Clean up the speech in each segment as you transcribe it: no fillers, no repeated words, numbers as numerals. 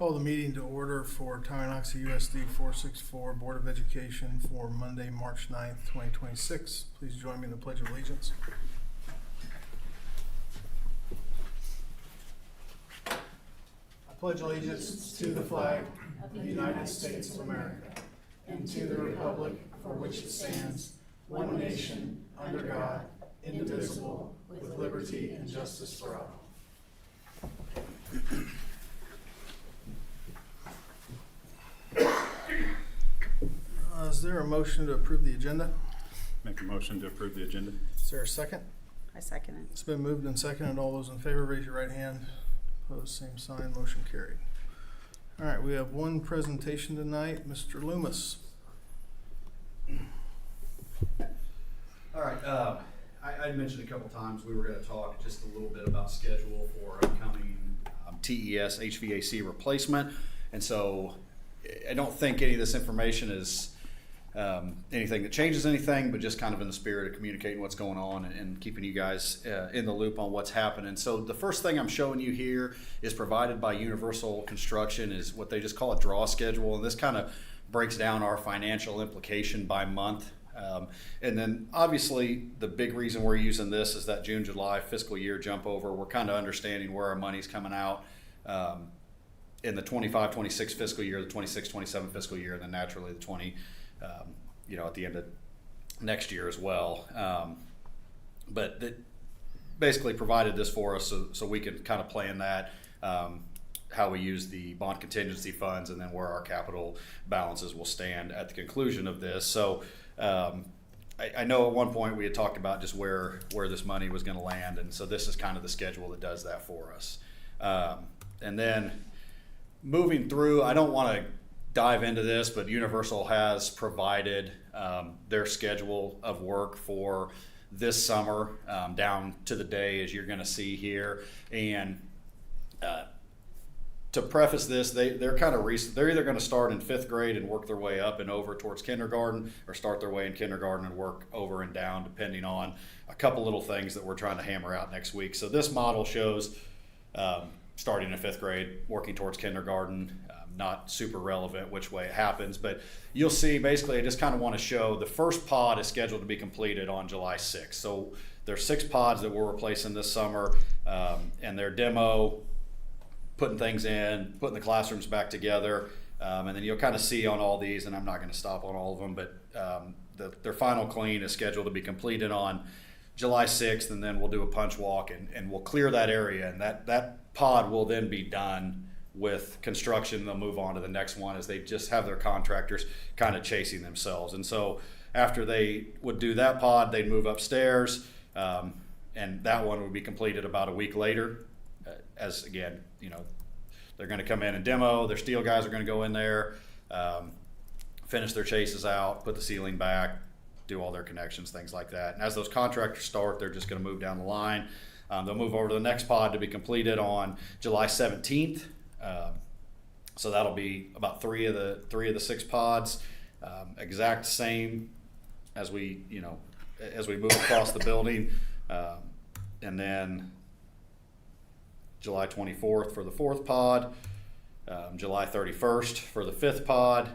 Call the meeting to order for Towanoxie USD 464 Board of Education for Monday, March 9th, 2026. Please join me in the Pledge of Allegiance. I pledge allegiance to the flag of the United States of America and to the republic for which it stands, one nation, under God, indivisible, with liberty and justice for all. Is there a motion to approve the agenda? Make a motion to approve the agenda. Is there a second? I second it. It's been moved and seconded. All those in favor, raise your right hand. Opposed, same sign. Motion carried. All right, we have one presentation tonight. Mr. Loomis. All right, I mentioned a couple times we were going to talk just a little bit about schedule for upcoming TES HVAC replacement. And so I don't think any of this information is anything that changes anything, but just kind of in the spirit of communicating what's going on and keeping you guys in the loop on what's happening. So the first thing I'm showing you here is provided by Universal Construction, is what they just call a draw schedule. And this kind of breaks down our financial implication by month. And then obviously the big reason we're using this is that June, July fiscal year jump over. We're kind of understanding where our money's coming out in the 25-26 fiscal year, the 26-27 fiscal year, and then naturally the 20, at the end of next year as well. But that basically provided this for us so we can kind of plan that, how we use the bond contingency funds, and then where our capital balances will stand at the conclusion of this. So I know at one point we had talked about just where this money was going to land, and so this is kind of the schedule that does that for us. And then moving through, I don't want to dive into this, but Universal has provided their schedule of work for this summer down to the day, as you're going to see here. And to preface this, they're kind of recent. They're either going to start in 5th grade and work their way up and over towards kindergarten, or start their way in kindergarten and work over and down, depending on a couple little things that we're trying to hammer out next week. So this model shows starting in 5th grade, working towards kindergarten. Not super relevant which way it happens, but you'll see basically I just kind of want to show the first pod is scheduled to be completed on July 6th. So there's 6 pods that we're replacing this summer, and their demo, putting things in, putting the classrooms back together, and then you'll kind of see on all these, and I'm not going to stop on all of them, but their final clean is scheduled to be completed on July 6th, and then we'll do a punch walk and we'll clear that area, and that pod will then be done with construction. They'll move on to the next one as they just have their contractors kind of chasing themselves. And so after they would do that pod, they'd move upstairs, and that one would be completed about a week later. As again, they're going to come in and demo. Their steel guys are going to go in there, finish their chases out, put the ceiling back, do all their connections, things like that. And as those contractors start, they're just going to move down the line. They'll move over to the next pod to be completed on July 17th. So that'll be about three of the 6 pods, exact same as we move across the building, and then July 24th for the 4th pod, July 31st for the 5th pod,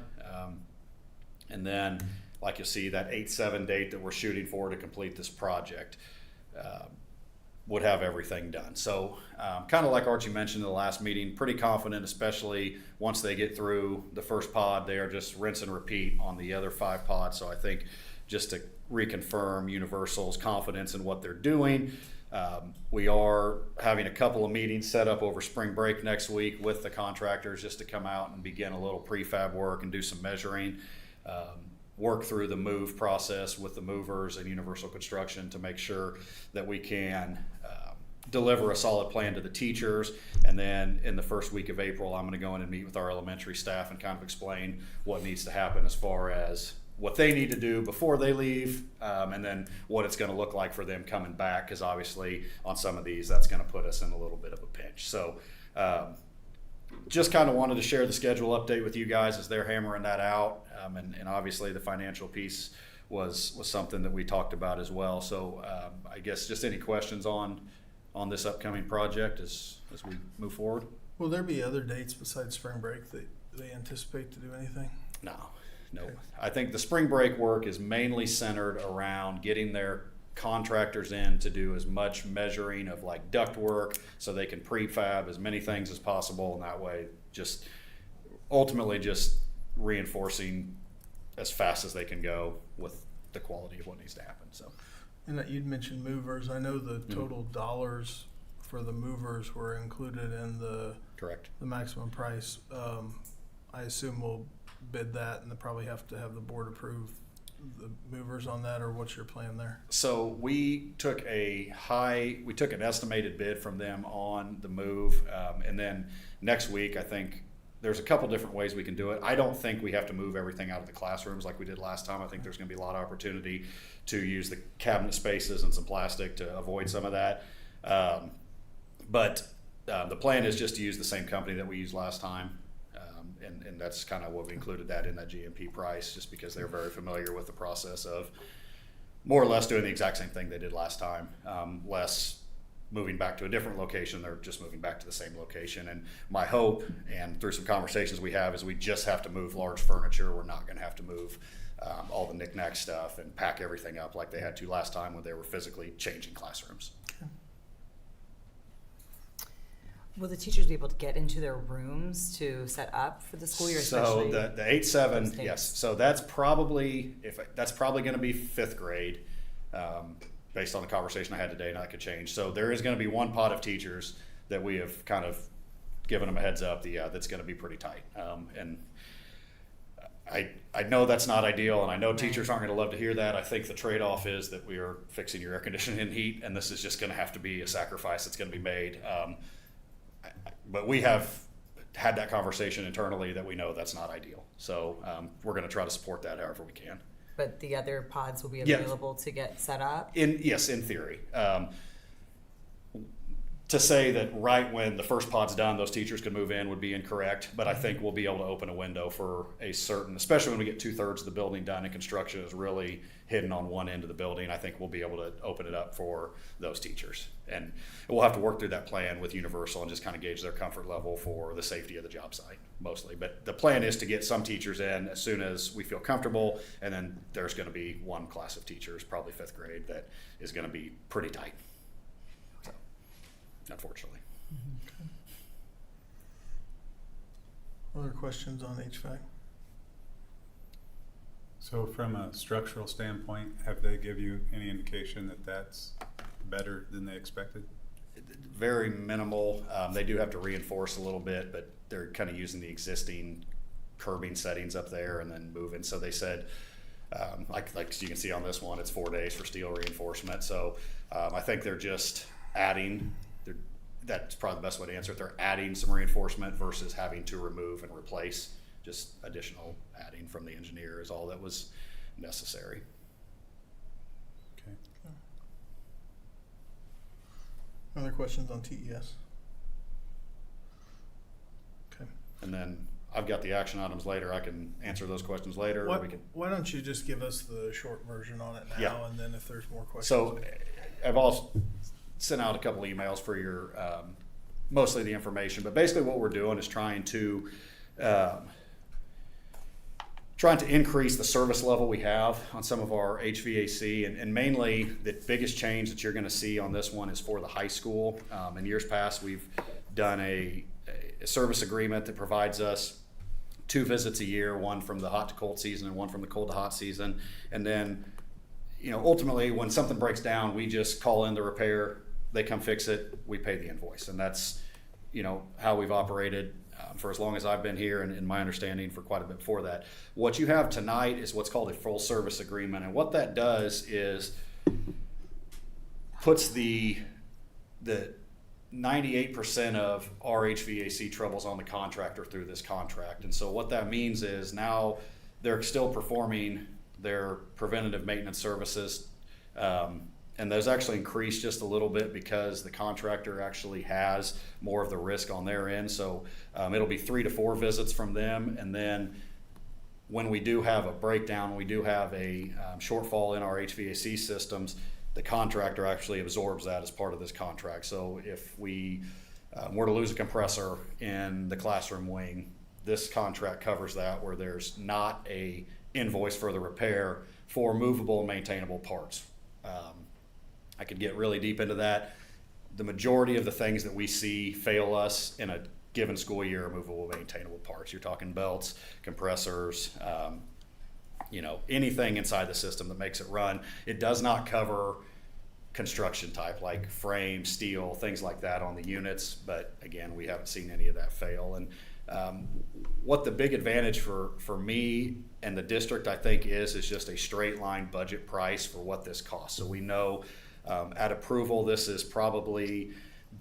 and then like you'll see that 8/7 date that we're shooting for to complete this project. Would have everything done. So kind of like Archie mentioned in the last meeting, pretty confident, especially once they get through the first pod, they are just rinse and repeat on the other 5 pods. So I think just to reconfirm Universal's confidence in what they're doing, we are having a couple of meetings set up over spring break next week with the contractors just to come out and begin a little prefab work and do some measuring, work through the move process with the movers and Universal Construction to make sure that we can deliver a solid plan to the teachers. And then in the first week of April, I'm going to go in and meet with our elementary staff and kind of explain what needs to happen as far as what they need to do before they leave, and then what it's going to look like for them coming back, because obviously on some of these that's going to put us in a little bit of a pinch. So just kind of wanted to share the schedule update with you guys as they're hammering that out, and obviously the financial piece was something that we talked about as well. So I guess just any questions on this upcoming project as we move forward? Will there be other dates besides spring break that they anticipate to do anything? No. Okay. I think the spring break work is mainly centered around getting their contractors in to do as much measuring of like duct work so they can prefab as many things as possible, and that way just ultimately just reinforcing as fast as they can go with the quality of what needs to happen. So And that you'd mentioned movers. I know the total dollars for the movers were included in the correct. maximum price. I assume we'll bid that and they'll probably have to have the board approve the movers on that, or what's your plan there? So we took an estimated bid from them on the move, and then next week I think there's a couple different ways we can do it. I don't think we have to move everything out of the classrooms like we did last time. I think there's going to be a lot of opportunity to use the cabinet spaces and some plastic to avoid some of that. But the plan is just to use the same company that we used last time. And that's kind of what we included that in that GMP price, just because they're very familiar with the process of more or less doing the exact same thing they did last time, less moving back to a different location. They're just moving back to the same location. And my hope, and through some conversations we have, is we just have to move large furniture. We're not going to have to move all the knick-knack stuff and pack everything up like they had to last time when they were physically changing classrooms. Will the teachers be able to get into their rooms to set up for the school year? So especially the 8-7, those dates? yes. So that's probably going to be fifth grade, based on the conversation I had today, and that could change. So there is going to be one pot of teachers that we have kind of given them a heads up. That's going to be pretty tight, and I know that's not ideal, and I know teachers aren't going to love to hear that. I think the trade-off is that we are fixing your air conditioning and heat, and this is just going to have to be a sacrifice that's going to be made. But we have had that conversation internally that we know that's not ideal. So we're going to try to support that however we can. But the other pods will be Yeah. available to get set up? Yes, in theory. To say that right when the first pod's done, those teachers can move in would be incorrect, but I think we'll be able to open a window for a certain, especially when we get 2/3 of the building done and construction is really hidden on one end of the building. I think we'll be able to open it up for those teachers. And we'll have to work through that plan with Universal and just kind of gauge their comfort level for the safety of the job site mostly. But the plan is to get some teachers in as soon as we feel comfortable, and then there's going to be one class of teachers, probably fifth grade, that is going to be pretty tight. So, unfortunately. Other questions on HVAC? So from a structural standpoint, have they give you any indication that that's better than they expected? Very minimal. They do have to reinforce a little bit, but they're kind of using the existing curbing settings up there and then moving. So they said, like you can see on this one, it's 4 days for steel reinforcement. So I think they're just adding. That's probably the best way to answer it. They're adding some reinforcement versus having to remove and replace. Just additional adding from the engineer is all that was necessary. Okay. Other questions on TES? Okay. And then I've got the action items later. I can answer those questions later. Or we can. Why don't you just give us the short version on it now, Yeah. and then if there's more questions. So I've also sent out a couple emails for your, mostly the information, but basically what we're doing is trying to increase the service level we have on some of our HVAC, and mainly the biggest change that you're going to see on this one is for the high school. In years past, we've done a service agreement that provides us 2 visits a year, one from the hot to cold season and one from the cold to hot season. And then, ultimately when something breaks down, we just call in the repair, they come fix it, we pay the invoice. And that's, how we've operated for as long as I've been here, and in my understanding for quite a bit before that. What you have tonight is what's called a full service agreement. And what that does is puts the 98% of our HVAC troubles on the contractor through this contract. And so what that means is now they're still performing their preventative maintenance services, and those actually increased just a little bit because the contractor actually has more of the risk on their end. So it'll be 3 to 4 visits from them, and then when we do have a breakdown, we do have a shortfall in our HVAC systems, the contractor actually absorbs that as part of this contract. So if we were to lose a compressor in the classroom wing, this contract covers that, where there's not a invoice for the repair for movable and maintainable parts. I could get really deep into that. The majority of the things that we see fail us in a given school year are movable, maintainable parts. You're talking belts, compressors, anything inside the system that makes it run. It does not cover construction type like frame, steel, things like that on the units. But again, we haven't seen any of that fail. And what the big advantage for me and the district, I think, is just a straight line budget price for what this costs. So we know at approval, this is probably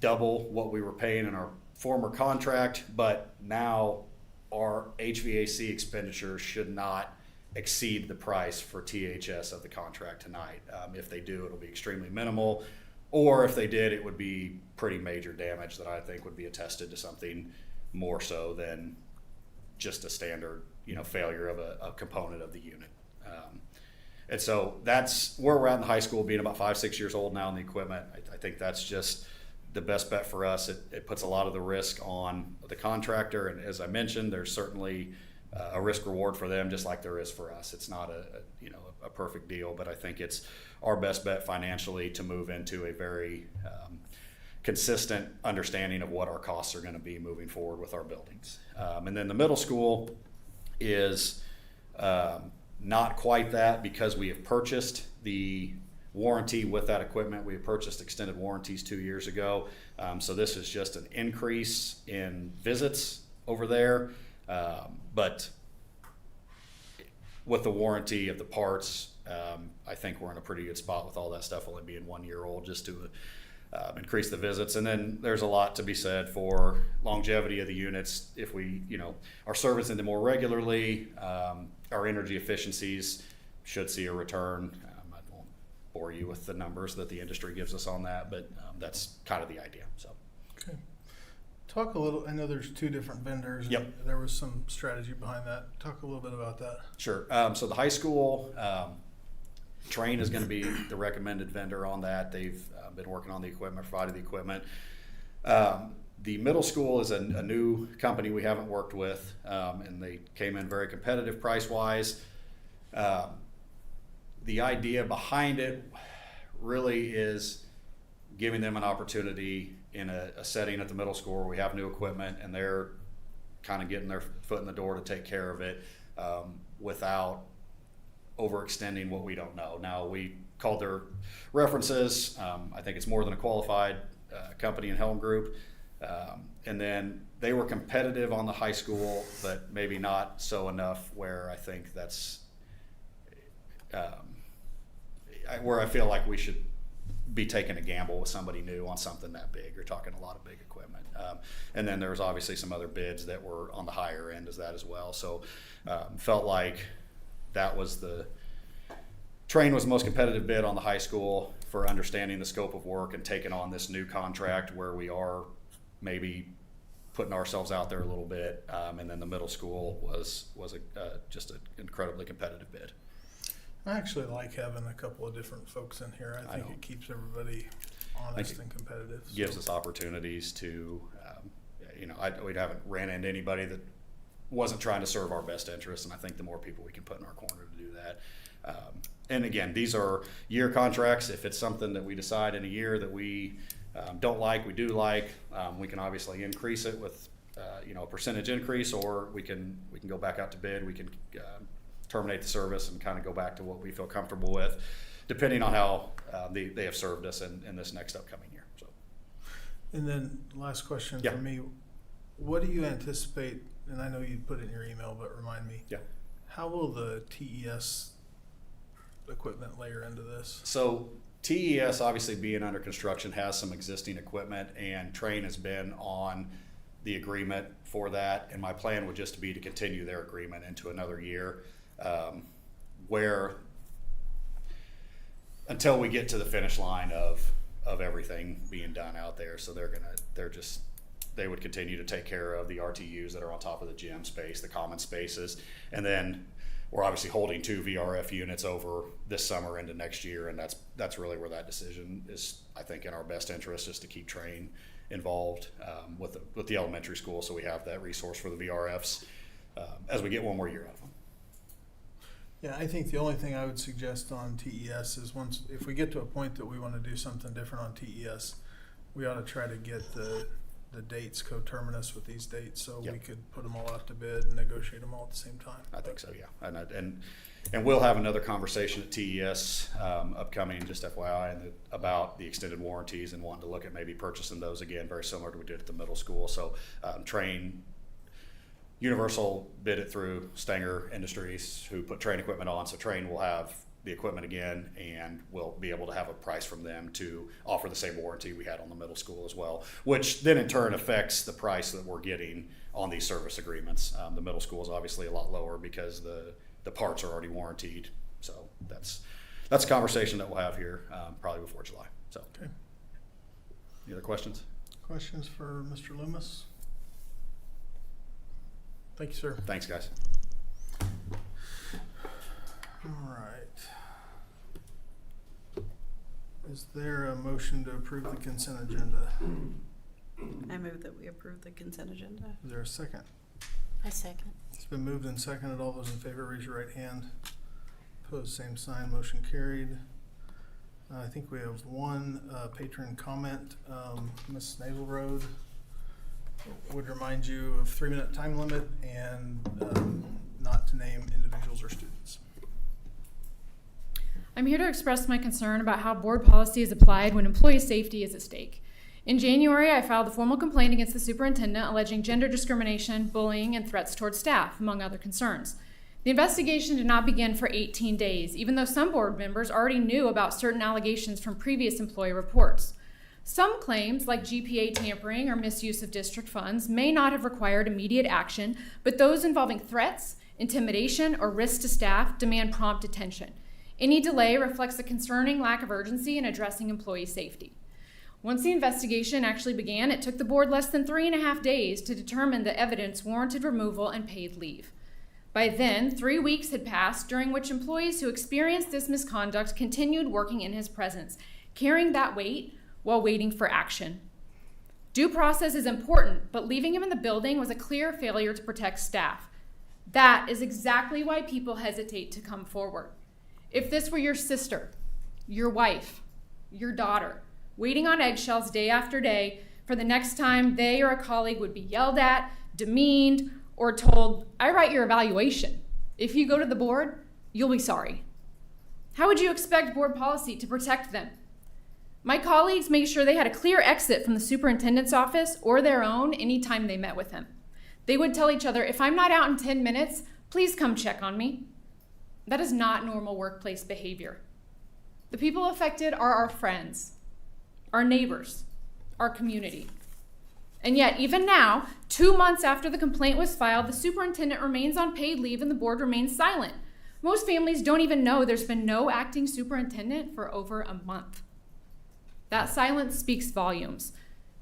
double what we were paying in our former contract, but now our HVAC expenditures should not exceed the price for THS of the contract tonight. If they do, it'll be extremely minimal, or if they did, it would be pretty major damage that I think would be attested to something more so than just a standard, failure of a component of the unit. And so that's where we're at in the high school, being about 5-6 years old now in the equipment. I think that's just the best bet for us. It puts a lot of the risk on the contractor, and as I mentioned, there's certainly a risk reward for them, just like there is for us. It's not a perfect deal, but I think it's our best bet financially to move into a very consistent understanding of what our costs are going to be moving forward with our buildings. And then the middle school is not quite that, because we have purchased the warranty with that equipment. We have purchased extended warranties 2 years ago. So this is just an increase in visits over there. But with the warranty of the parts, I think we're in a pretty good spot with all that stuff only being 1 year old, just to increase the visits. And then there's a lot to be said for longevity of the units. If we, are servicing them more regularly, our energy efficiencies should see a return. I won't bore you with the numbers that the industry gives us on that, but that's kind of the idea. So. Okay. Talk a little, I know there's 2 different vendors. And Yep. there was some strategy behind that. Talk a little bit about that. Sure. So the high school, Trane is going to be the recommended vendor on that. They've been working on the equipment, provided the equipment. The middle school is a new company we haven't worked with, and they came in very competitive price-wise. The idea behind it really is giving them an opportunity in a setting at the middle school where we have new equipment and they're kind of getting their foot in the door to take care of it without overextending what we don't know. Now, we called their references. I think it's more than a qualified company in Helm Group. And then they were competitive on the high school, but maybe not so enough where I think that's where I feel like we should be taking a gamble with somebody new on something that big. You're talking a lot of big equipment. And then there's obviously some other bids that were on the higher end as that as well. So felt like that was Trane was the most competitive bid on the high school for understanding the scope of work and taking on this new contract where we are maybe putting ourselves out there a little bit. And then the middle school was just an incredibly competitive bid. I actually like having a couple of different folks in here. I think know. it keeps everybody honest and competitive. Gives us opportunities to, we haven't ran into anybody that wasn't trying to serve our best interests, and I think the more people we can put in our corner to do that. And again, these are year contracts. If it's something that we decide in a year that we don't like, we do like, we can obviously increase it with a percentage increase, or we can go back out to bid. We can terminate the service and kind of go back to what we feel comfortable with, depending on how they have served us in this next upcoming year. So. And then last question Yeah. for me, what do you anticipate, and I know you put it in your email, but remind me, Yeah. how will the TES equipment layer into this? So TES, obviously being under construction, has some existing equipment, and Trane has been on the agreement for that. And my plan would just be to continue their agreement into another year, where until we get to the finish line of everything being done out there. So they would continue to take care of the RTUs that are on top of the gym space, the common spaces, and then we're obviously holding 2 VRF units over this summer into next year, and that's really where that decision is, I think, in our best interest, is to keep Trane involved with the elementary school, so we have that resource for the VRFs as we get one more year out of them. Yeah, I think the only thing I would suggest on TES is if we get to a point that we want to do something different on TES, we ought to try to get the dates coterminous with these dates, so Yep. we could put them all out to bid and negotiate them all at the same time. I think so, yeah. And we'll have another conversation at TES upcoming, just FYI, about the extended warranties and wanting to look at maybe purchasing those again, very similar to what we did at the middle school. So Universal bid it through Stanger Industries, who put Train equipment on. So Train will have the equipment again, and we'll be able to have a price from them to offer the same warranty we had on the middle school as well, which then in turn affects the price that we're getting on these service agreements. The middle school is obviously a lot lower because the parts are already warranted. So that's a conversation that we'll have here probably before July. So, Okay. Any other questions? Questions for Mr. Loomis? Thank you, sir. Thanks, guys. All right. Is there a motion to approve the consent agenda? I move that we approve the consent agenda. Is there a second? I second. It's been moved and seconded. All those in favor, raise your right hand. Opposed, same sign. Motion carried. I think we have one patron comment. Ms. Navelroad would remind you of 3-minute time limit and not to name individuals or students. I'm here to express my concern about how board policy is applied when employee safety is at stake. In January, I filed a formal complaint against the superintendent alleging gender discrimination, bullying, and threats towards staff, among other concerns. The investigation did not begin for 18 days, even though some board members already knew about certain allegations from previous employee reports. Some claims, like GPA tampering or misuse of district funds, may not have required immediate action, but those involving threats, intimidation, or risk to staff demand prompt attention. Any delay reflects a concerning lack of urgency in addressing employee safety. Once the investigation actually began, it took the board less than 3.5 days to determine the evidence warranted removal and paid leave. By then, 3 weeks had passed, during which employees who experienced this misconduct continued working in his presence, carrying that weight while waiting for action. Due process is important, but leaving him in the building was a clear failure to protect staff. That is exactly why people hesitate to come forward. If this were your sister, your wife, your daughter, waiting on eggshells day after day for the next time they or a colleague would be yelled at, demeaned, or told, "I write your evaluation. If you go to the board, you'll be sorry." How would you expect board policy to protect them? My colleagues made sure they had a clear exit from the superintendent's office or their own anytime they met with him. They would tell each other, "If I'm not out in 10 minutes, please come check on me." That is not normal workplace behavior. The people affected are our friends, our neighbors, our community. And yet, even now, 2 months after the complaint was filed, the superintendent remains on paid leave and the board remains silent. Most families don't even know there's been no acting superintendent for over a month. That silence speaks volumes.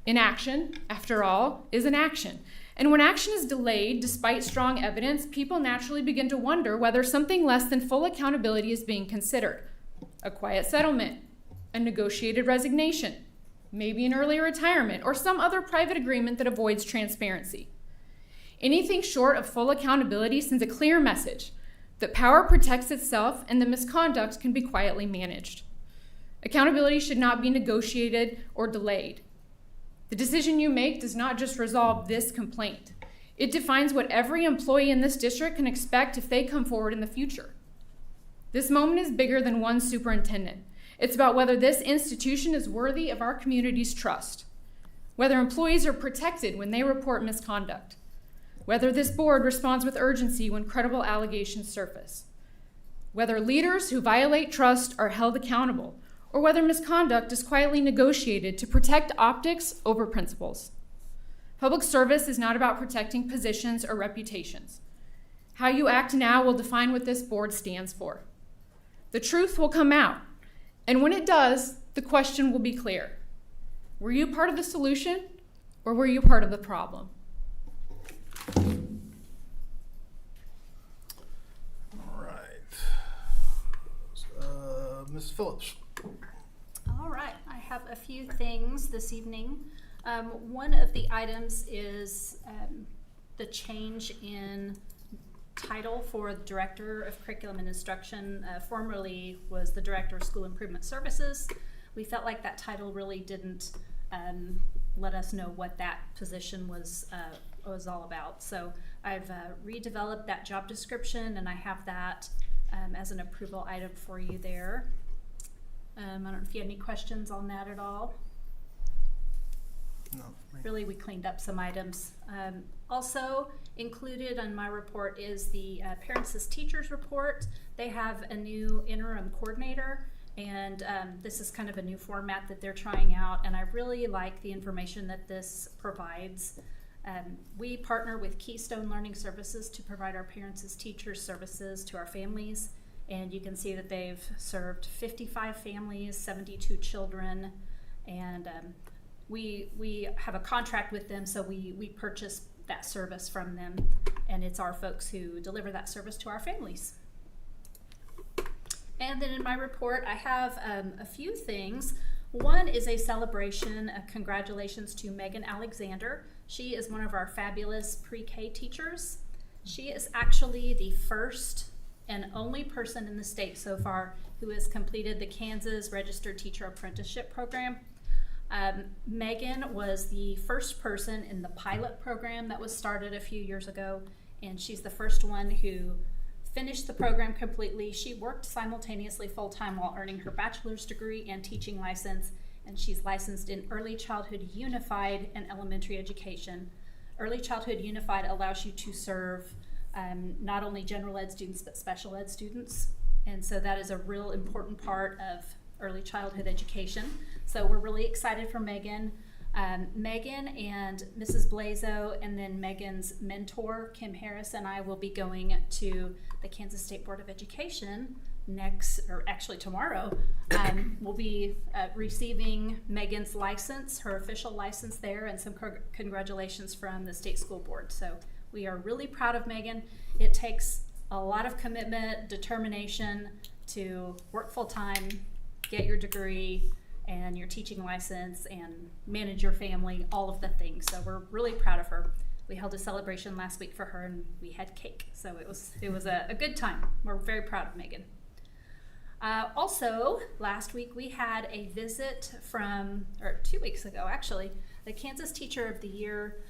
Inaction, after all, is an action. And when action is delayed, despite strong evidence, people naturally begin to wonder whether something less than full accountability is being considered. A quiet settlement, a negotiated resignation, maybe an early retirement, or some other private agreement that avoids transparency. Anything short of full accountability sends a clear message that power protects itself and the misconduct can be quietly managed. Accountability should not be negotiated or delayed. The decision you make does not just resolve this complaint. It defines what every employee in this district can expect if they come forward in the future. This moment is bigger than one superintendent. It's about whether this institution is worthy of our community's trust, whether employees are protected when they report misconduct, whether this board responds with urgency when credible allegations surface, whether leaders who violate trust are held accountable, or whether misconduct is quietly negotiated to protect optics over principles. Public service is not about protecting positions or reputations. How you act now will define what this board stands for. The truth will come out, and when it does, the question will be clear. Were you part of the solution, or were you part of the problem? All right. Ms. Phillips. All right, I have a few things this evening. One of the items is the change in title for the Director of Curriculum and Instruction. Formerly was the Director of School Improvement Services. We felt like that title really didn't let us know what that position was all about. So I've redeveloped that job description, and I have that as an approval item for you there. I don't know if you had any questions on that at all. No. Really, we cleaned up some items. Also included on my report is the Parents as Teachers report. They have a new interim coordinator, and this is kind of a new format that they're trying out, and I really like the information that this provides. We partner with Keystone Learning Services to provide our Parents as Teachers services to our families, and you can see that they've served 55 families, 72 children, and we have a contract with them, so we purchase that service from them, and it's our folks who deliver that service to our families. And then in my report, I have a few things. One is a celebration, congratulations to Megan Alexander. She is one of our fabulous pre-K teachers. She is actually the first and only person in the state so far who has completed the Kansas Registered Teacher Apprenticeship Program. Megan was the first person in the pilot program that was started a few years ago, and she's the first one who finished the program completely. She worked simultaneously full-time while earning her bachelor's degree and teaching license, and she's licensed in Early Childhood Unified and Elementary Education. Early Childhood Unified allows you to serve not only general ed students but special ed students, and so that is a real important part of early childhood education. So we're really excited for Megan. Megan and Mrs. Blazo, and then Megan's mentor, Kim Harris, and I will be going to the Kansas State Board of Education tomorrow. We'll be receiving Megan's license, her official license there, and some congratulations from the state school board. So we are really proud of Megan. It takes a lot of commitment, determination to work full-time, get your degree and your teaching license and manage your family, all of the things. So we're really proud of her. We held a celebration last week for her and we had cake. So it was a good time. We're very proud of Megan. Also, last week we had a visit from, or 2 weeks ago actually, the Kansas Teacher of the Year.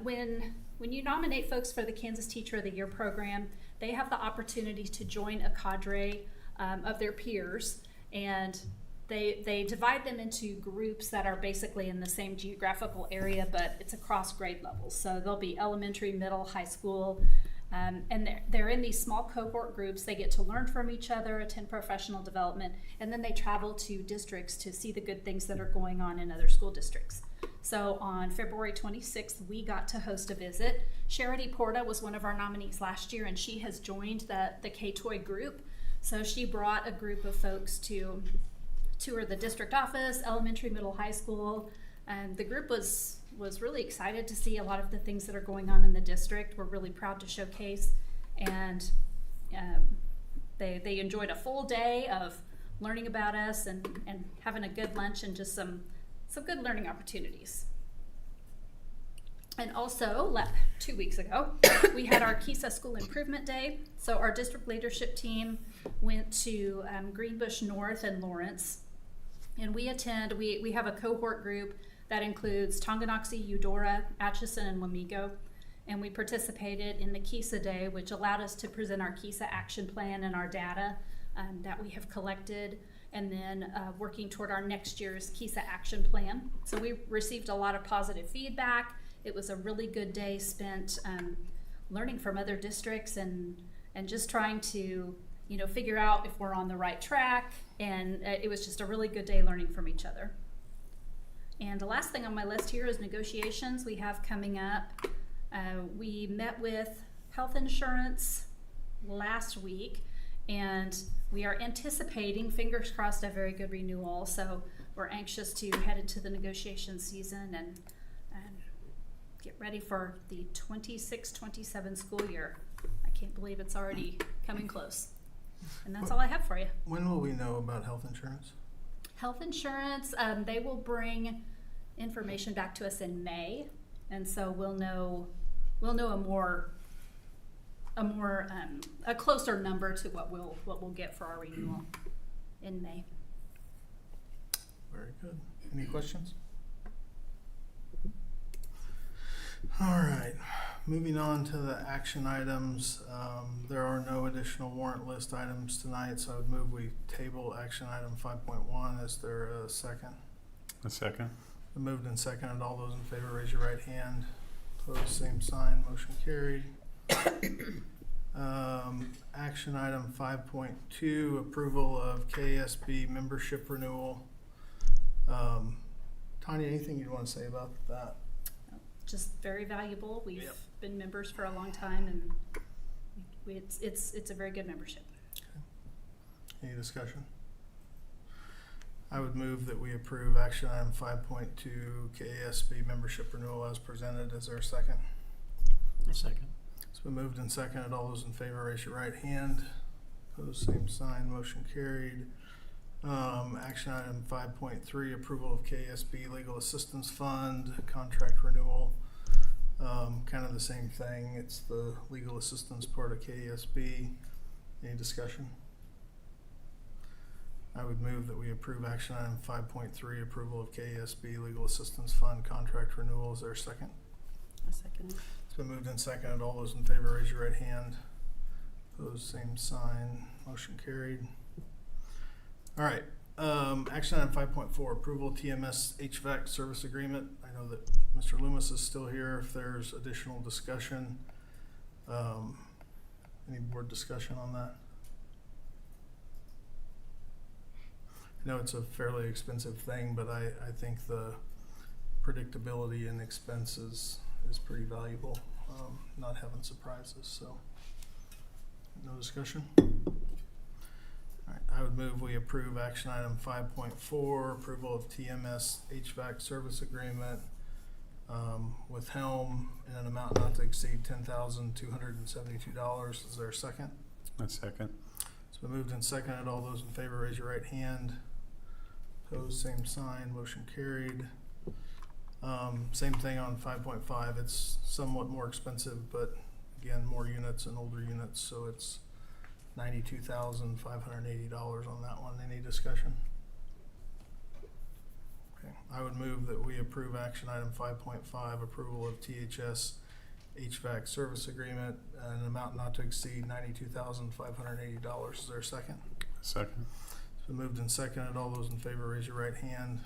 When you nominate folks for the Kansas Teacher of the Year program, they have the opportunity to join a cadre of their peers, and they divide them into groups that are basically in the same geographical area, but it's across grade levels. So they'll be elementary, middle, high school, and they're in these small cohort groups. They get to learn from each other, attend professional development, and then they travel to districts to see the good things that are going on in other school districts. So on February 26th, we got to host a visit. Charity Porta was one of our nominees last year, and she has joined the K-TOY group. So she brought a group of folks to tour the district office, elementary, middle, high school, and the group was really excited to see a lot of the things that are going on in the district. We're really proud to showcase, and they enjoyed a full day of learning about us and having a good lunch and just some good learning opportunities. And also, 2 weeks ago, we had our KISA School Improvement Day. So our district leadership team went to Greenbush North and Lawrence, and we have a cohort group that includes Tonganoxie, Eudora, Atchison, and Wamego, and we participated in the KISA Day, which allowed us to present our KISA action plan and our data that we have collected, and then working toward our next year's KISA action plan. So we received a lot of positive feedback. It was a really good day spent learning from other districts and just trying to figure out if we're on the right track, and it was just a really good day learning from each other. And the last thing on my list here is negotiations we have coming up. We met with health insurance last week, and we are anticipating, fingers crossed, a very good renewal. So we're anxious to head into the negotiation season and get ready for the 26-27 school year. I can't believe it's already coming close. And that's all I have for you. When will we know about health insurance? Health insurance, they will bring information back to us in May, and so we'll know a closer number to what we'll get for our renewal in May. Very good. Any questions? All right, moving on to the action items. There are no additional warrant list items tonight, so I would move we table action item 5.1. Is there a second? A second. Moved and seconded. All those in favor, raise your right hand. Opposed, same sign. Motion carried. Action item 5.2, approval of KSB membership renewal. Tanya, anything you'd want to say about that? Just very valuable. We've Yep. been members for a long time, and it's a very good membership. Any discussion? I would move that we approve action item 5.2 KSB membership renewal as presented. Is there a second? A second. It's been moved and seconded. All those in favor, raise your right hand. Opposed, same sign. Motion carried. Action item 5.3, approval of KSB Legal Assistance Fund, contract renewal. Kind of the same thing. It's the legal assistance part of KSB. Any discussion? I would move that we approve action item 5.3, approval of KSB Legal Assistance Fund, contract renewal. Is there a second? A second. It's been moved and seconded. All those in favor, raise your right hand. Opposed, same sign. Motion carried. All right. Action item 5.4, approval of TMS HVAC service agreement. I know that Mr. Loomis is still here. If there's additional discussion, any board discussion on that? I know it's a fairly expensive thing, but I think the predictability in expenses is pretty valuable, not having surprises, so no discussion. All right, I would move we approve action item 5.4, approval of TMS HVAC service agreement with Helm in an amount not to exceed $10,272. Is there a second? A second. It's been moved and seconded. All those in favor, raise your right hand. Opposed, same sign. Motion carried. Same thing on 5.5. It's somewhat more expensive, but again, more units and older units, so it's $92,580 on that one. Any discussion? Okay. I would move that we approve action item 5.5, approval of THS HVAC service agreement in an amount not to exceed $92,580. Is there a second? Second. It's been moved and seconded. All those in favor, raise your right hand.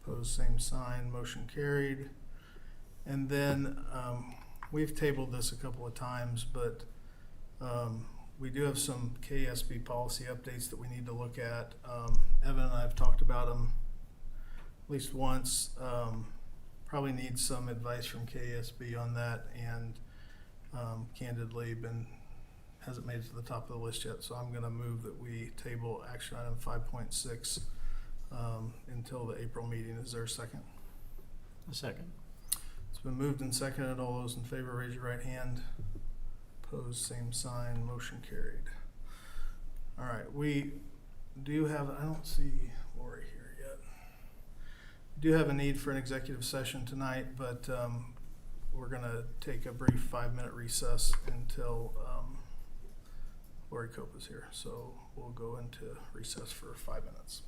Opposed, same sign. Motion carried. And then we've tabled this a couple of times, but we do have some KSB policy updates that we need to look at. Evan and I have talked about them at least once. Probably need some advice from KSB on that, and candidly hasn't made it to the top of the list yet, so I'm going to move that we table action item 5.6 until the April meeting. Is there a second? A second. It's been moved and seconded. All those in favor, raise your right hand. Opposed, same sign. Motion carried. All right, we do have, I don't see Lori here yet. We do have a need for an executive session tonight, but we're going to take a brief 5-minute recess until Lori Cope is here. So we'll go into recess for 5 minutes.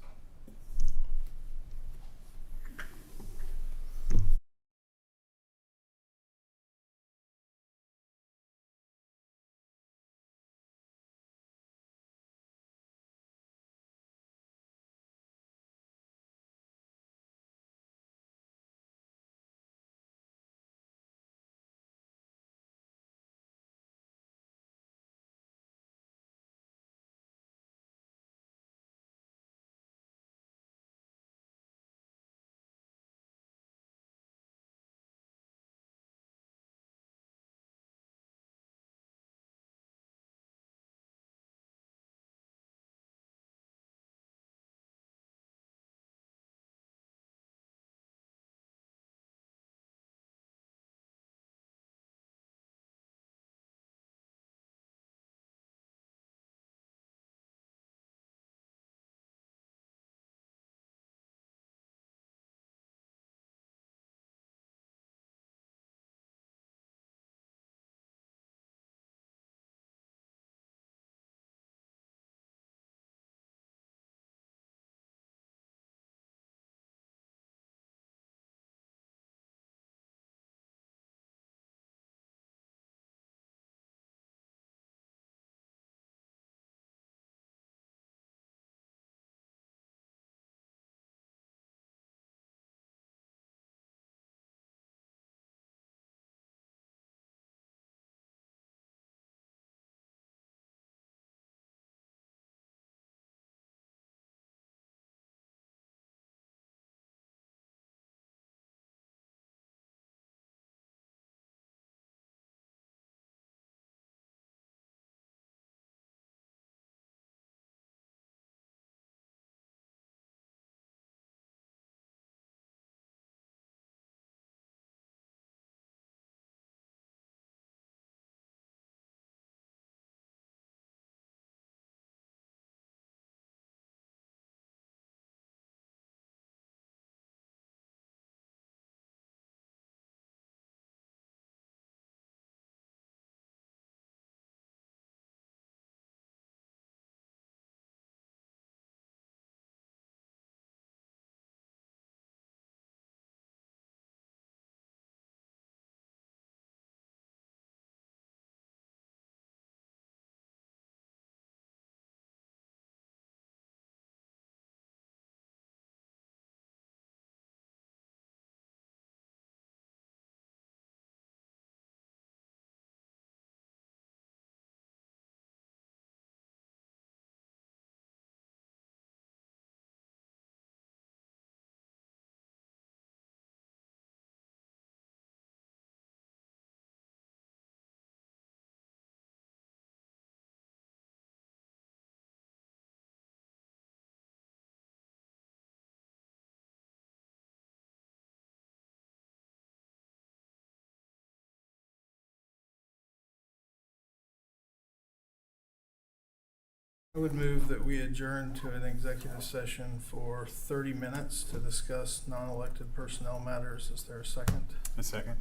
I would move that we adjourn to an executive session for 30 minutes to discuss non-elected personnel matters. Is there a second? A second.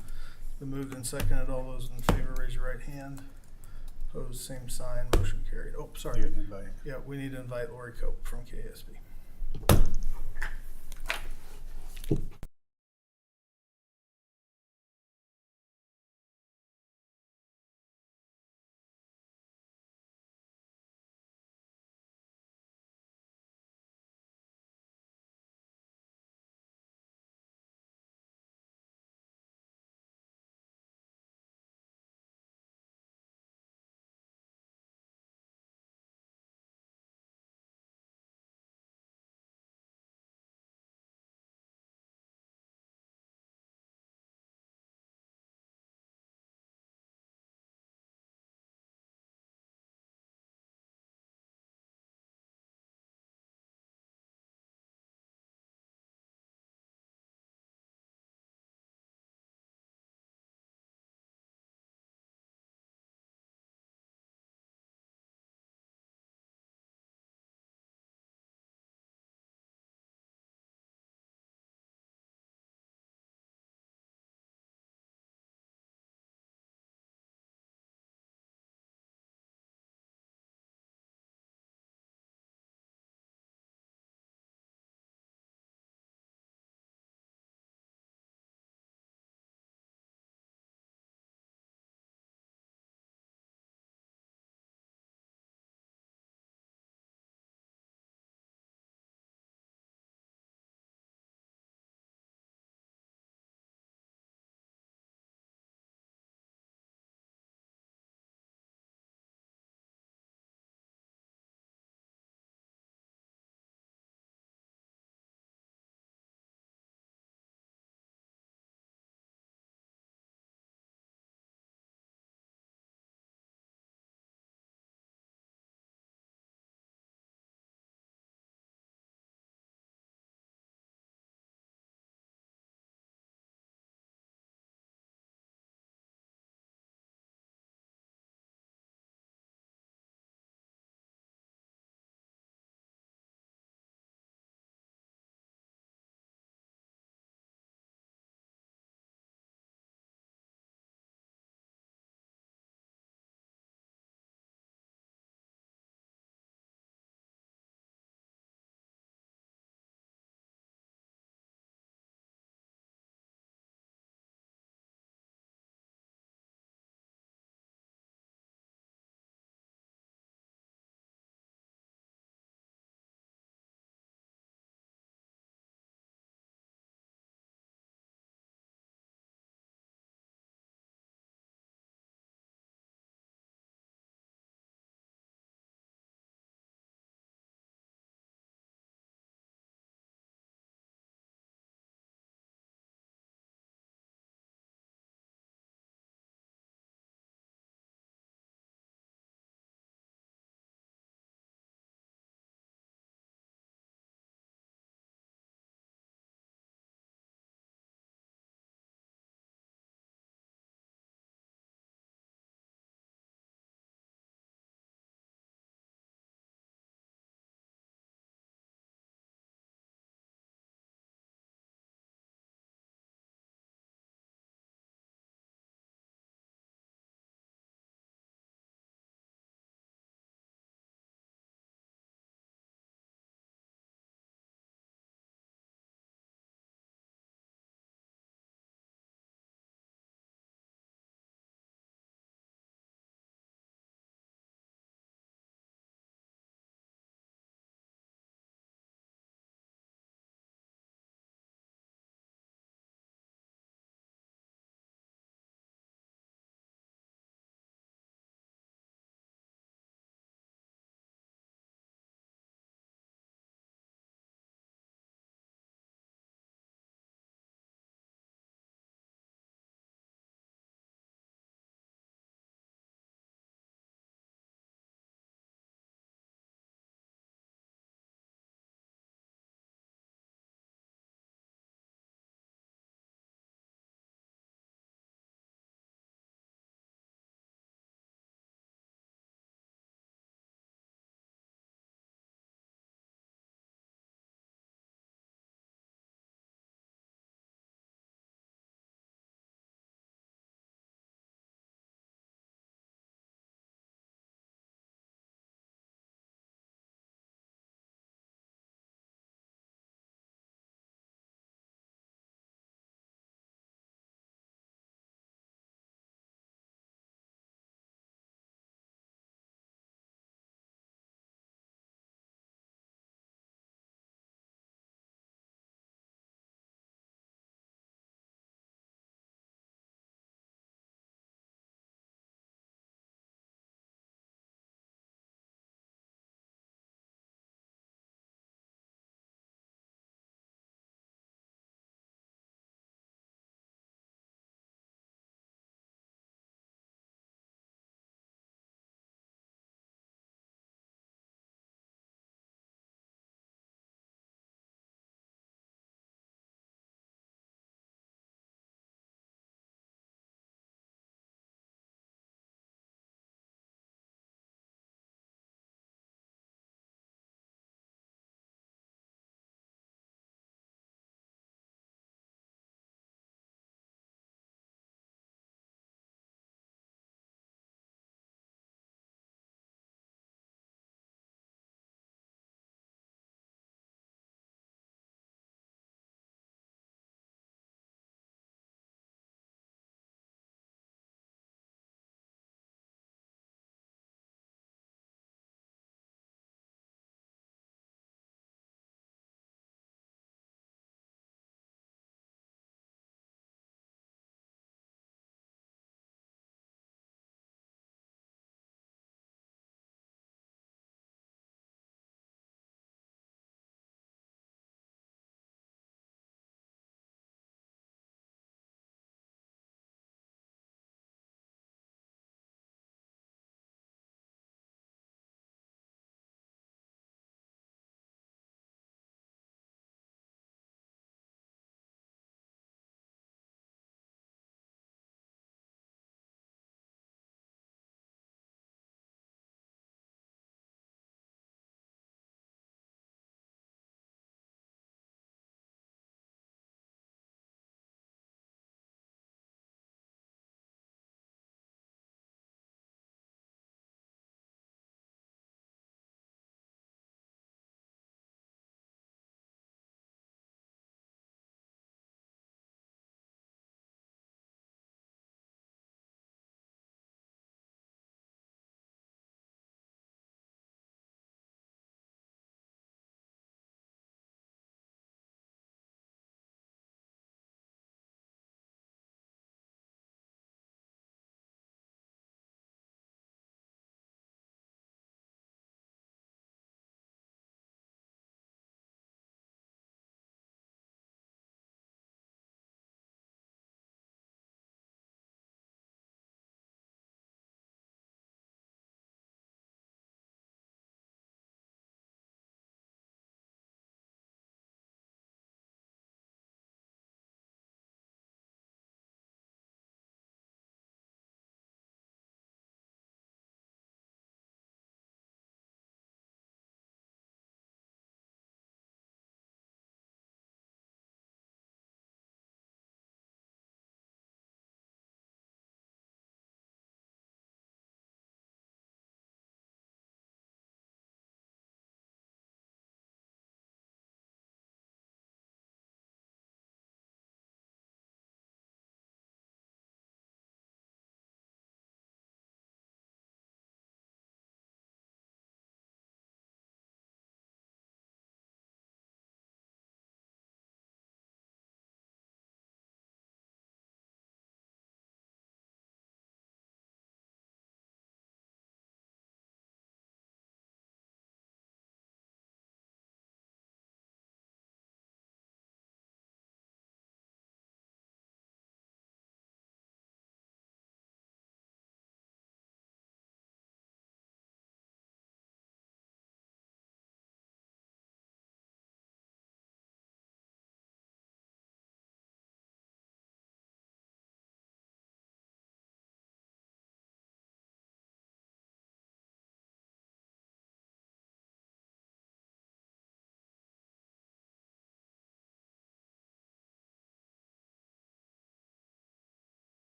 Been moved and seconded. All those in favor, raise your right hand. Opposed, same sign. Motion carried. Oh, sorry. You invite. Yeah, we need to invite Lori Cope from KSB.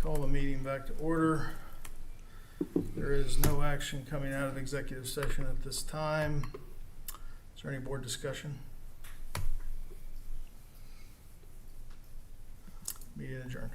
call the meeting back to order. There is no action coming out of executive session at this time. Is there any board discussion? Meeting adjourned.